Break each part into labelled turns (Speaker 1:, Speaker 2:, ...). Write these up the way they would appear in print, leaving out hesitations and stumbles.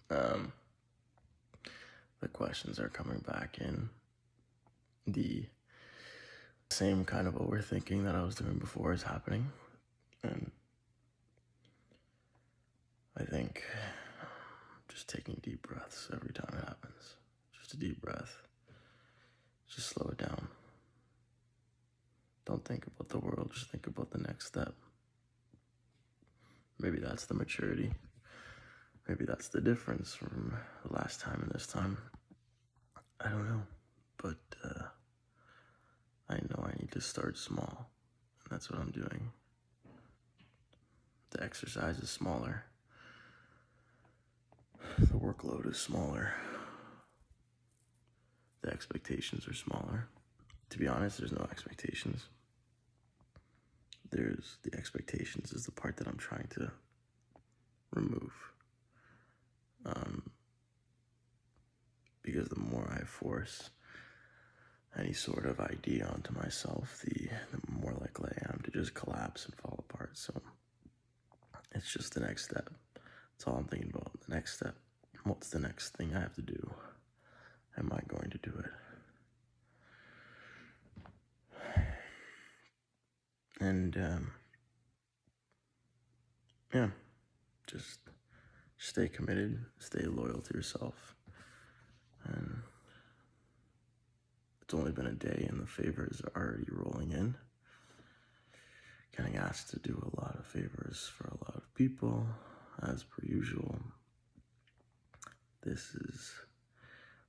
Speaker 1: Um, the questions are coming back in. The same kind of overthinking that I was doing before is happening. And I think just taking deep breaths every time it happens. Just a deep breath. Just slow it down. Don't think about the world, just think about the next step. Maybe that's the maturity. Maybe that's the difference from the last time and this time. I don't know. But I know I need to start small. And that's what I'm doing. The exercise is smaller. The workload is smaller. The expectations are smaller. To be honest, there's no expectations. There's the expectations is the part that I'm trying to remove. Because the more I force any sort of idea onto myself, the more likely I am to just collapse and fall apart. So it's just the next step. That's all I'm thinking about. The next step. What's the next thing I have to do? Am I going to do it? And yeah, just stay committed, stay loyal to yourself. And it's only been a day and the favors are already rolling in. Getting asked to do a lot of favors for a lot of people, as per usual. This is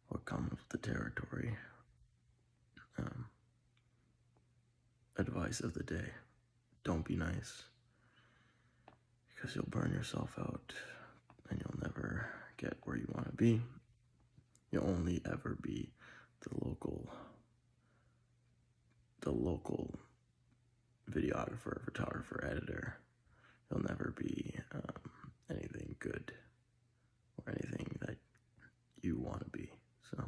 Speaker 1: what comes with the territory. Advice of the day: don't be nice, because you'll burn yourself out and you'll never get where you want to be. You'll only ever be the local videographer, photographer, editor. You'll never be anything good or anything that you want to be. So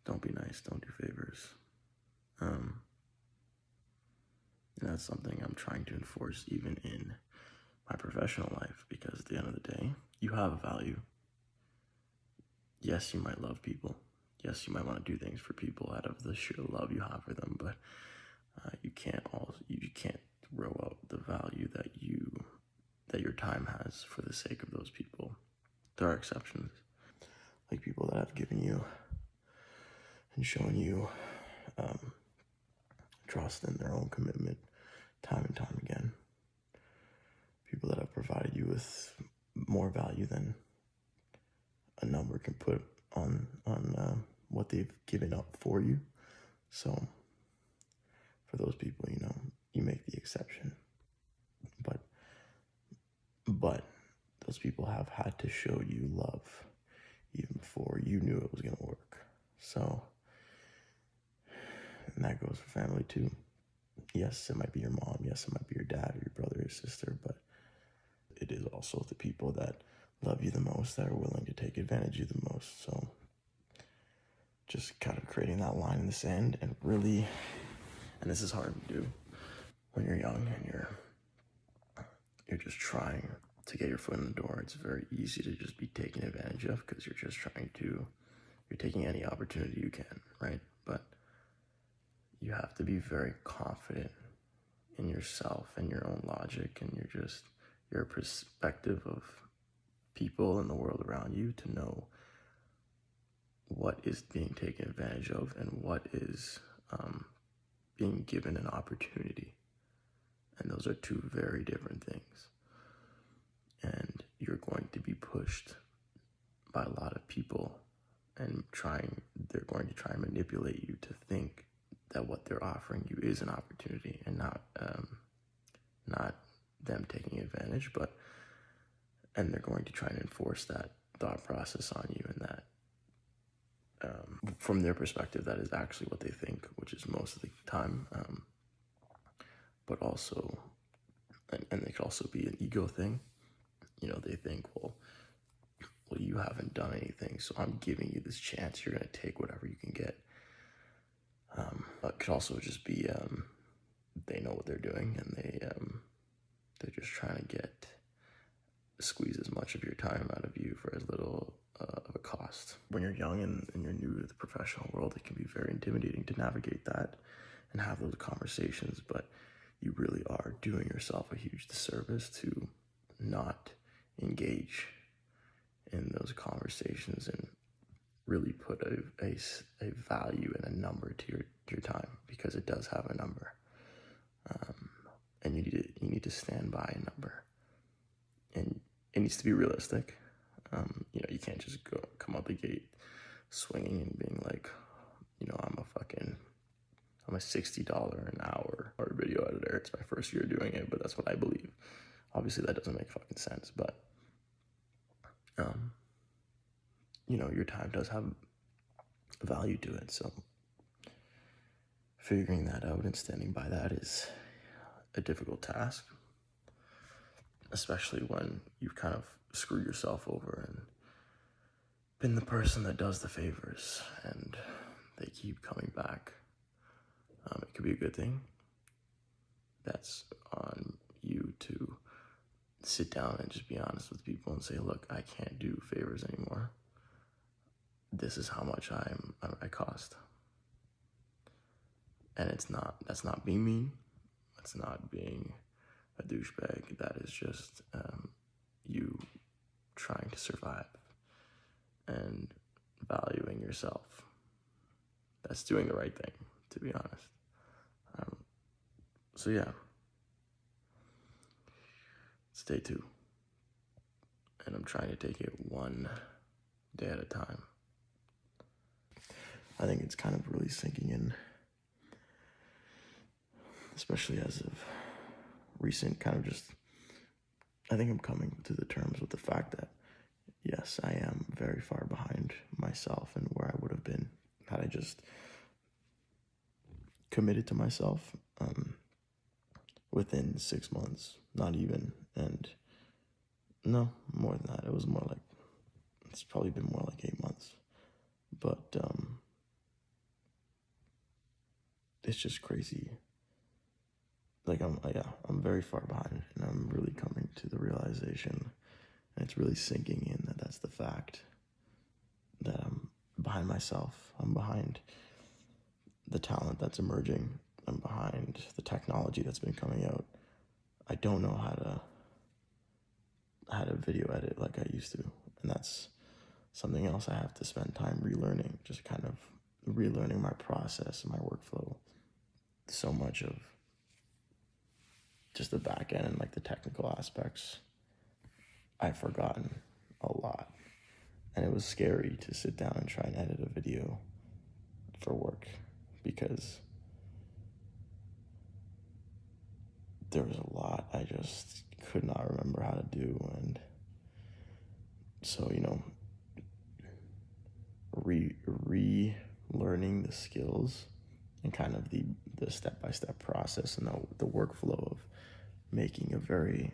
Speaker 1: don't be nice, don't do favors. And that's something I'm trying to enforce even in my professional life, because at the end of the day, you have a value. Yes, you might love people. Yes, you might want to do things for people out of the sheer love you have for them, but you can't throw out the value that your time has for the sake of those people. There are exceptions, like people that have given you and shown you trust in their own commitment time and time again. People that have provided you with more value than a number can put on what they've given up for you. So for those people, you make the exception. But those people have had to show you love even before you knew it was going to work. So, and that goes for family too. Yes, it might be your mom. Yes, it might be your dad or your brother or sister, but it is also the people that love you the most that are willing to take advantage of you the most. So just kind of creating that line in the sand and really, and this is hard to do when you're young and you're just trying to get your foot in the door. It's very easy to just be taken advantage of because you're taking any opportunity you can, right? But you have to be very confident in yourself and your own logic and your perspective of people and the world around you to know what is being taken advantage of and what is being given an opportunity. And those are two very different things. And you're going to be pushed by a lot of people and they're going to try and manipulate you to think that what they're offering you is an opportunity and not them taking advantage, and they're going to try and enforce that thought process on you, and that from their perspective, that is actually what they think, which is most of the time, but also, and it could also be an ego thing. They think, well, you haven't done anything, so I'm giving you this chance. You're going to take whatever you can get. It could also just be they know what they're doing, and they're just trying to squeeze as much of your time out of you for cost. When you're young and you're new to the professional world, it can be very intimidating to navigate that and have those conversations, but you really are doing yourself a huge disservice to not engage in those conversations and really put a value and a number to your time, because it does have a number. And you need to stand by a number, and it needs to be realistic. You can't just come out the gate swinging and being like, I'm a $60 an hour or video editor. It's my first year doing it, but that's what I believe. Obviously that doesn't make fucking sense, but your time does have value to it. So figuring that out and standing by that is a difficult task, especially when you've kind of screwed yourself over and been the person that does the favors and they keep coming back. It could be a good thing. That's on you to sit down and just be honest with people and say, look, I can't do favors anymore. This is how much I cost. And that's not being mean. That's not being a douchebag. That is just you trying to survive and valuing yourself. That's doing the right thing, to be honest. So yeah, it's day 2, and I'm trying to take it one day at a time. I think it's kind of really sinking in, especially as of recent, I think I'm coming to the terms with the fact that, yes, I am very far behind myself and where I would have been had I just committed to myself within 6 months, not even, and no, more than that. It was more like, it's probably been more like 8 months, but it's just crazy. Like I'm very far behind, and I'm really coming to the realization, and it's really sinking in that that's the fact, that I'm behind myself. I'm behind the talent that's emerging. I'm behind the technology that's been coming out. I don't know how to video edit like I used to, and that's something else I have to spend time relearning, just kind of relearning my process and my workflow. So much of just the back end and like the technical aspects, I've forgotten a lot. And it was scary to sit down and try and edit a video for work, because there was a lot I just could not remember how to do. And so, relearning the skills and kind of the step-by-step process and the workflow of making a very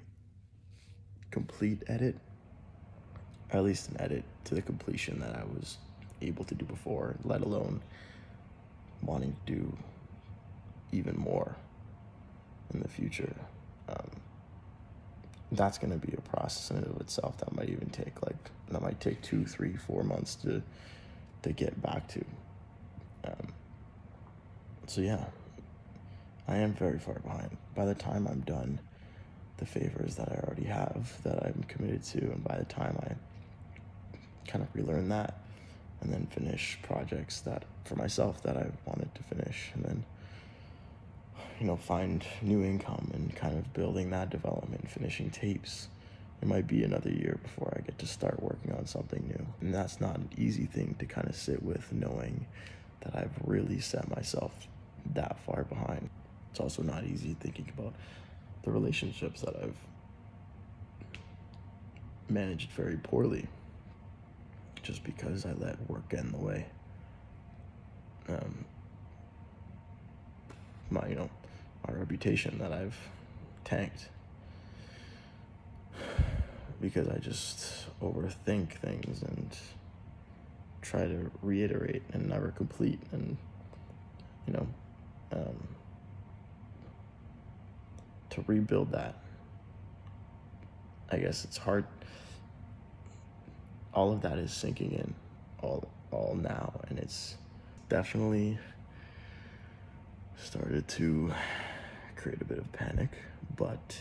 Speaker 1: complete edit, or at least an edit to the completion that I was able to do before, let alone wanting to do even more in the future. That's going to be a process in and of itself that might take 2, 3, 4 months to get back to. So yeah, I am very far behind. By the time I'm done the favors that I already have, that I'm committed to, and by the time I kind of relearn that and then finish projects that for myself that I wanted to finish, and then find new income and kind of building that development, finishing tapes, it might be another year before I get to start working on something new. And that's not an easy thing to kind of sit with, knowing that I've really set myself that far behind. It's also not easy thinking about the relationships that I've managed very poorly, just because I let work get in the way. My reputation that I've tanked because I just overthink things and try to reiterate and never complete, and to rebuild that, I guess it's hard. All of that is sinking in, all now, and it's definitely started to create a bit of panic, but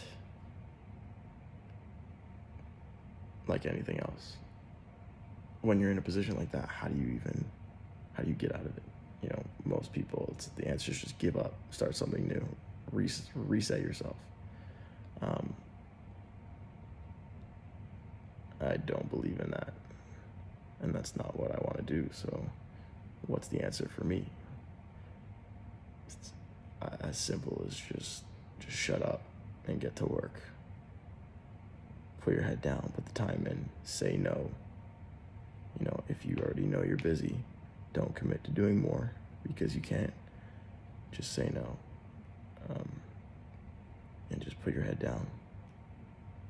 Speaker 1: like anything else, when you're in a position like that, how do you get out of it? You know, most people, the answer is just give up, start something new, reset yourself. I don't believe in that, and that's not what I want to do. So what's the answer for me? It's as simple as just shut up and get to work. Put your head down, put the time in, say no. You know, if you already know you're busy, don't commit to doing more because you can't. Just say no. And just put your head down.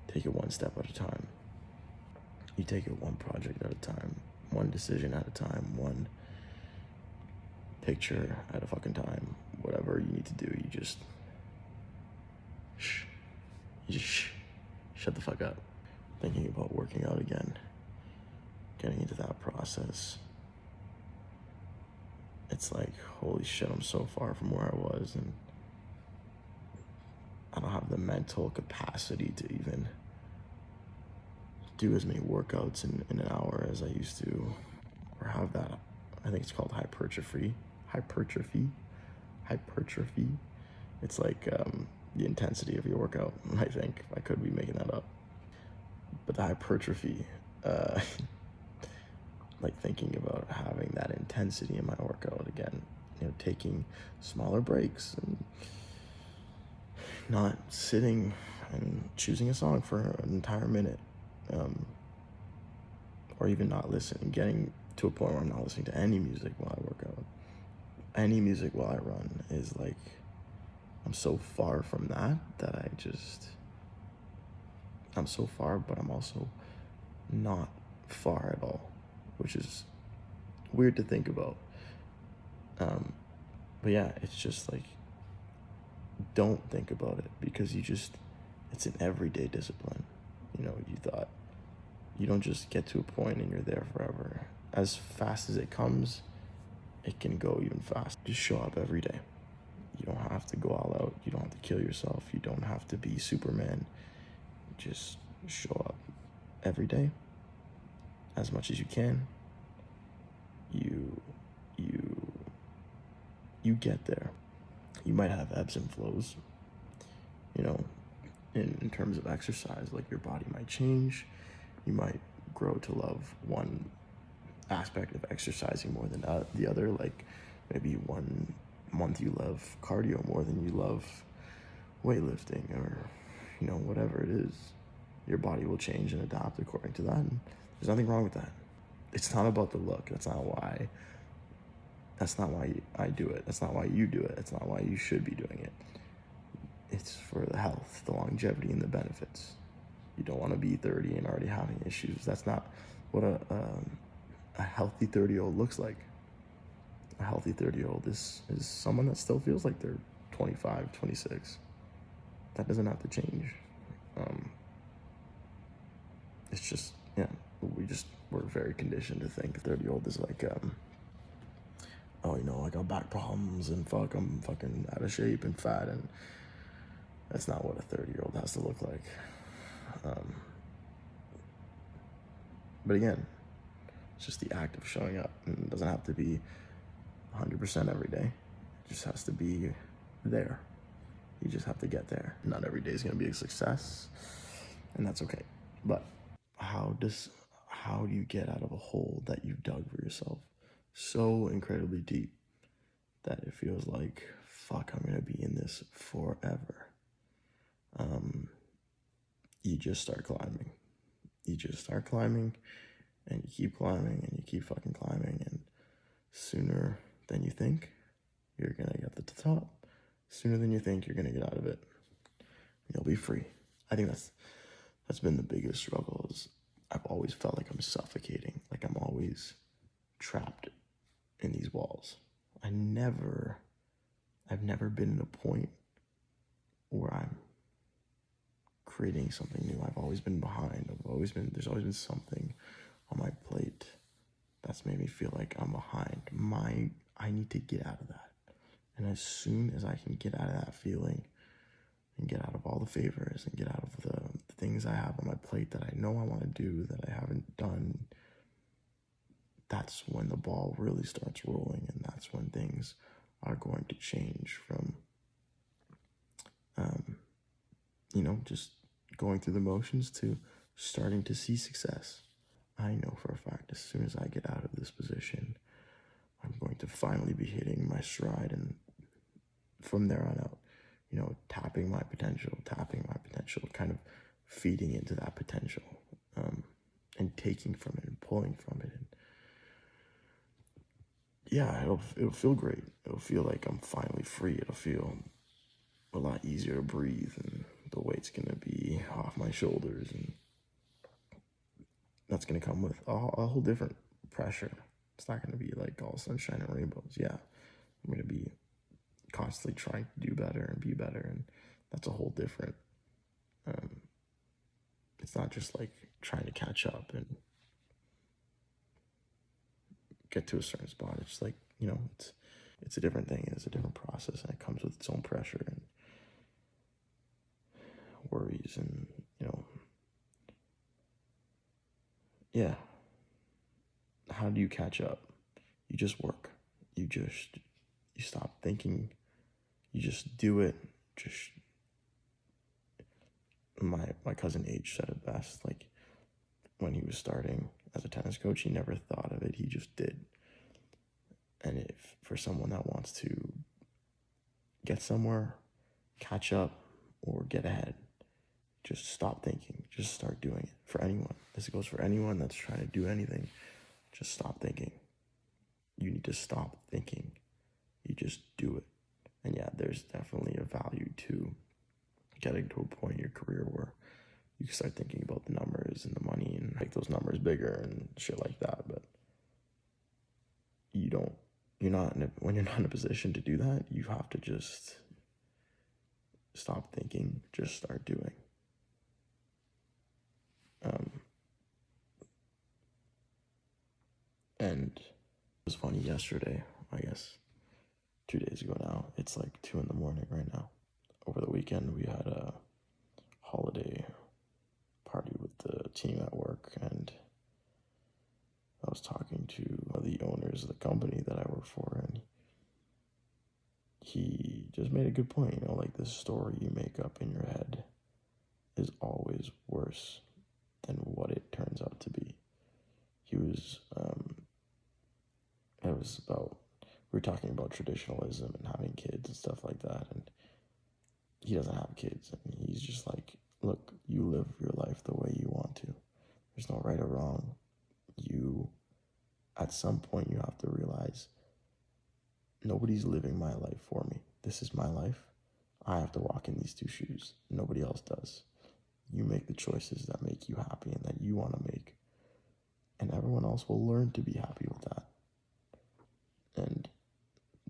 Speaker 1: Take it one step at a time. You take it one project at a time, one decision at a time, one picture at a fucking time. Whatever you need to do, you just shut the fuck up. Thinking about working out again, getting into that process. It's like, holy shit, I'm so far from where I was, and I don't have the mental capacity to even do as many workouts in an hour as I used to, or have that. I think it's called hypertrophy. It's like the intensity of your workout. I think I could be making that up, but the hypertrophy, like thinking about having that intensity in my workout again. You know, taking smaller breaks and not sitting and choosing a song for an entire minute. Or even not listening, getting to a point where I'm not listening to any music while I work out. Any music while I run is like, I'm so far from that I'm so far, but I'm also not far at all, which is weird to think about. But yeah, it's just like, don't think about it, because it's an everyday discipline. You know, you don't just get to a point and you're there forever. As fast as it comes, it can go even faster. Just show up every day. You don't have to go all out. You don't have to kill yourself. You don't have to be Superman. Just show up every day as much as you can. You get there. You might have ebbs and flows, you know, in terms of exercise. Like, your body might change. You might grow to love one aspect of exercising more than the other. Like, maybe 1 month you love cardio more than you love weightlifting, or, you know, whatever it is. Your body will change and adapt according to that, and there's nothing wrong with that. It's not about the look. That's not why I do it. That's not why you do it. That's not why you should be doing it. It's for the health, the longevity, and the benefits. You don't want to be 30 and already having issues. That's not what a healthy 30-year-old looks like. A healthy 30-year-old is someone that still feels like they're 25, 26. That doesn't have to change. It's just, yeah, we're very conditioned to think a 30-year-old is like, oh, you know, I got back problems and I'm fucking out of shape and fat, and that's not what a 30-year-old has to look like. But again, it's just the act of showing up, and it doesn't have to be 100% every day. It just has to be there. You just have to get there. Not every day is going to be a success, and that's okay. But how do you get out of a hole that you've dug for yourself so incredibly deep that it feels like, fuck, I'm going to be in this forever? You just start climbing. You just start climbing, and you keep climbing, and you keep fucking climbing, and sooner than you think, you're gonna get to the top. Sooner than you think, you're gonna get out of it. You'll be free. I think that's been the biggest struggle. Is I've always felt like I'm suffocating, like I'm always trapped in these walls. I've never been at a point where I'm creating something new. I've always been behind. There's always been something on my plate that's made me feel like I'm behind. I need to get out of that. And as soon as I can get out of that feeling and get out of all the favors and get out of the things I have on my plate that I know I want to do that I haven't done, that's when the ball really starts rolling, and that's when things are going to change from, just going through the motions to starting to see success. I know for a fact as soon as I get out of this position, I'm going to finally be hitting my stride, and from there on out, tapping my potential, kind of feeding into that potential, and taking from it and pulling from it. And yeah, it'll feel great. It'll feel like I'm finally free. It'll feel a lot easier to breathe, and the weight's gonna be off my shoulders, and that's gonna come with a whole different pressure. It's not gonna be like all sunshine and rainbows. Yeah, I'm gonna be constantly trying to do better and be better, and that's a whole different. It's not just like trying to catch up and get to a certain spot. It's like, it's a different thing. It's a different process, and it comes with its own pressure and worries, and yeah. How do you catch up? You just work. You stop thinking. You just do it. Just my cousin H said it best. Like, when he was starting as a tennis coach, he never thought of it. He just did. And if for someone that wants to get somewhere, catch up, or get ahead, just stop thinking. Just start doing it. For anyone. This goes for anyone that's trying to do anything. Just stop thinking. You need to stop thinking. You just do it. And yeah, there's definitely a value to getting to a point in your career where you can start thinking about the numbers and the money and make those numbers bigger and shit like that. But when you're not in a position to do that, you have to just stop thinking, just start doing. And it was funny yesterday, I guess 2 days ago now. It's like 2 a.m. right now. Over the weekend, we had a holiday party with the team at work, and I was talking to the owners of the company that I work for, and he just made a good point. Like, the story you make up in your head is always worse than what it turns out to be. We were talking about traditionalism and having kids and stuff like that, and he doesn't have kids, and he's just like, look, you live your life the way you want to. There's no right or wrong. At some point, you have to realize nobody's living my life for me. This is my life. I have to walk in these 2 shoes. Nobody else does. You make the choices that make you happy and that you want to make. And everyone else will learn to be happy with that. And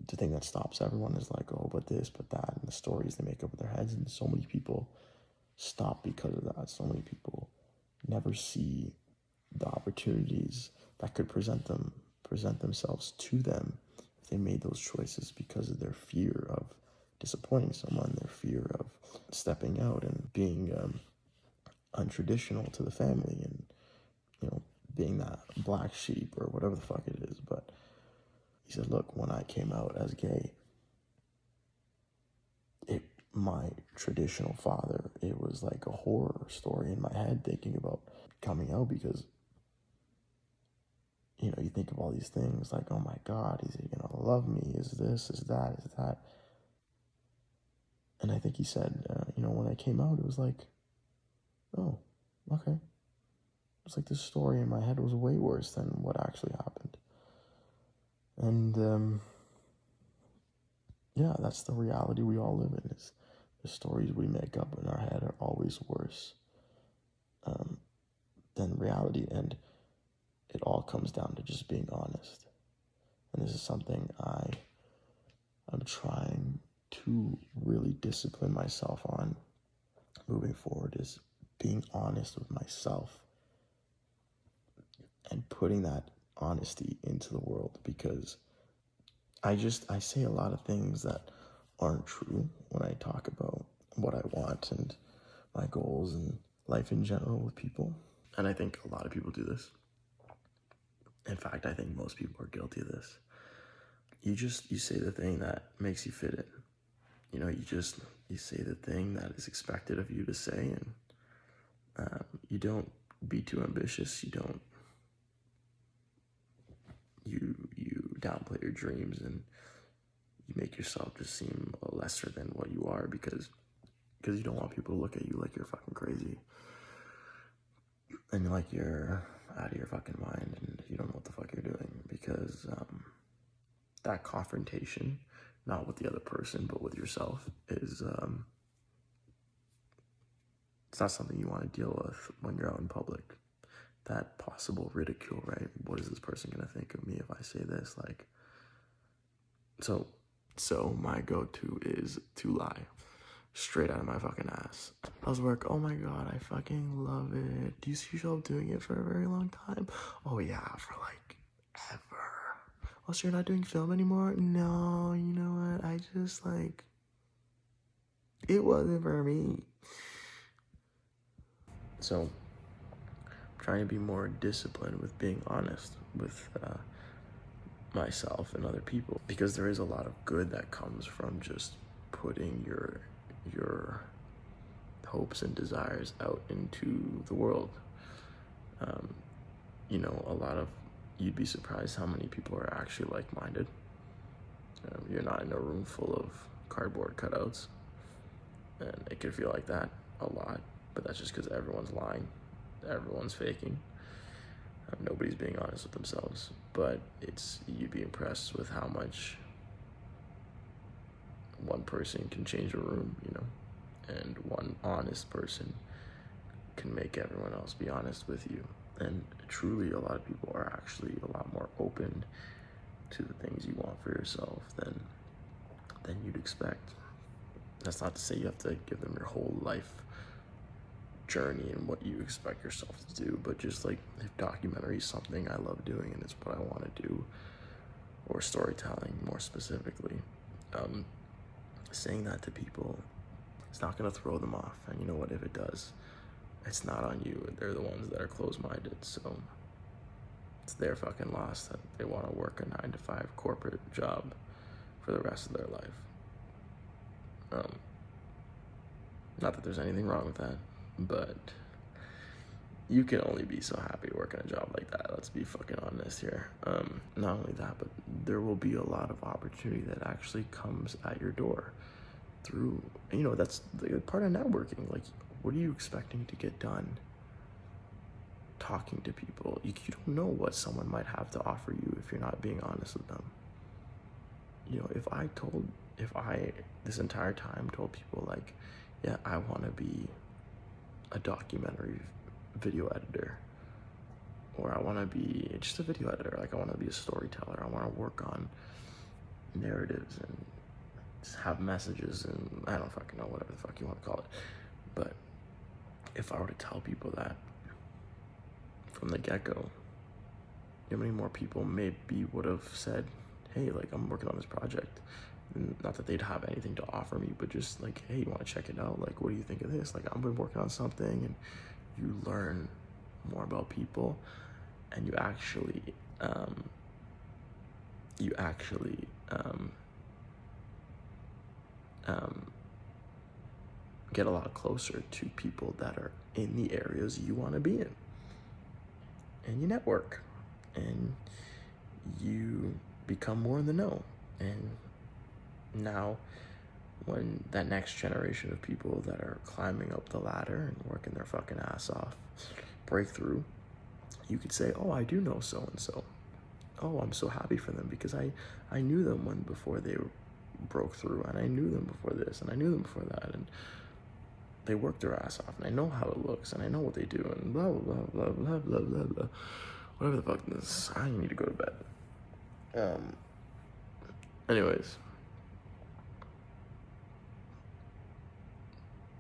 Speaker 1: the thing that stops everyone is like, oh, but this, but that, and the stories they make up in their heads. And so many people stop because of that. So many people never see the opportunities that could present themselves to them if they made those choices, because of their fear of disappointing someone, their fear of stepping out and being untraditional to the family, and being that black sheep or whatever the fuck it is. But he said, look, when I came out as gay, my traditional father, it was like a horror story in my head, thinking about coming out, because you think of all these things like, oh my God, is he gonna love me? Is this, is that, is that? And I think he said, when I came out, it was like, oh, okay. It's like this story in my head was way worse than what actually happened. And yeah, that's the reality we all live in. Is the stories we make up in our head are always worse than reality, and it all comes down to just being honest. And this is something I'm trying to really discipline myself on moving forward, is being honest with myself and putting that honesty into the world, because I say a lot of things that aren't true when I talk about what I want and my goals and life in general with people. And I think a lot of people do this. In fact, I think most people are guilty of this. You say the thing that makes you fit in. You know, you say the thing that is expected of you to say, and you don't be too ambitious. You downplay your dreams, and you make yourself just seem lesser than what you are, because you don't want people to look at you like you're fucking crazy and like you're out of your fucking mind and you don't know what the fuck you're doing, because that confrontation, not with the other person but with yourself, is it's not something you want to deal with when you're out in public. That possible ridicule, right? What is this person gonna think of me if I say this? Like, so my go-to is to lie straight out of my fucking ass. How's work? Oh my god, I fucking love it. Do you see yourself doing it for a very long time? Oh yeah, for like ever. Oh, so you're not doing film anymore? No, you know what? I just like, it wasn't for me. So, I'm trying to be more disciplined with being honest with myself and other people, because there is a lot of good that comes from just putting your hopes and desires out into the world. You know, you'd be surprised how many people are actually like-minded. You're not in a room full of cardboard cutouts, and it could feel like that a lot, but that's just because everyone's lying, everyone's faking. Nobody's being honest with themselves, but you'd be impressed with how much one person can change a room, you know, and one honest person can make everyone else be honest with you. And truly, a lot of people are actually a lot more open to the things you want for yourself than you'd expect. That's not to say you have to give them your whole life journey and what you expect yourself to do, but just like, if documentary is something I love doing and it's what I want to do, or storytelling more specifically, saying that to people, it's not going to throw them off. And you know what, if it does, it's not on you. They're the ones that are closed-minded, so it's their fucking loss that they want to work a 9-to-5 corporate job for the rest of their life. Not that there's anything wrong with that, but you can only be so happy working a job like that. Let's be fucking honest here. Not only that, but there will be a lot of opportunity that actually comes at your door through, you know, that's the part of networking. Like, what are you expecting to get done talking to people? You don't know what someone might have to offer you if you're not being honest with them. You know, if I this entire time told people like, yeah, I want to be a documentary video editor, or I want to be just a video editor, like I want to be a storyteller, I want to work on narratives and just have messages, and I don't fucking know, whatever the fuck you want to call it. But if I were to tell people that from the get-go, you know how many more people maybe would have said, hey, like, I'm working on this project. And not that they'd have anything to offer me, but just like, hey, you want to check it out? Like, what do you think of this? Like, I've been working on something, and you learn more about people, and you actually get a lot closer to people that are in the areas you want to be in, and you network, and you become more in the know. And now, when that next generation of people that are climbing up the ladder and working their fucking ass off break through, you could say, oh, I do know so-and-so. Oh, I'm so happy for them, because I knew them before they broke through, and I knew them before this, and I knew them before that, and they worked their ass off, and I know how it looks, and I know what they do, and blah, blah, blah, blah, blah, blah, blah. Whatever the fuck this, I need to go to bed. Anyways,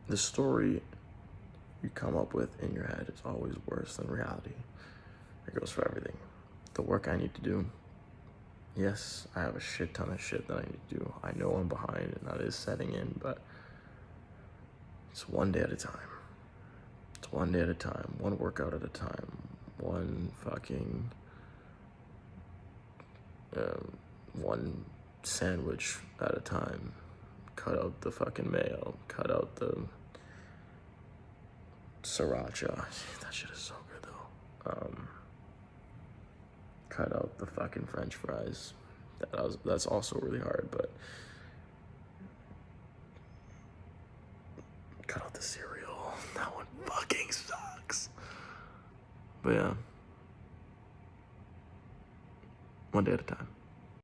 Speaker 1: the story you come up with in your head is always worse than reality. It goes for everything. the work I need to do. Yes, I have a shit ton of shit that I need to do. I know I'm behind and that is setting in, but it's one day at a time. It's one day at a time, one workout at a time, one fucking, one sandwich at a time. Cut out the fucking mayo, cut out the sriracha. That shit is so good though. Cut out the fucking French fries. That's also really hard, but cut out the cereal. That one fucking sucks. But yeah, one day at a time.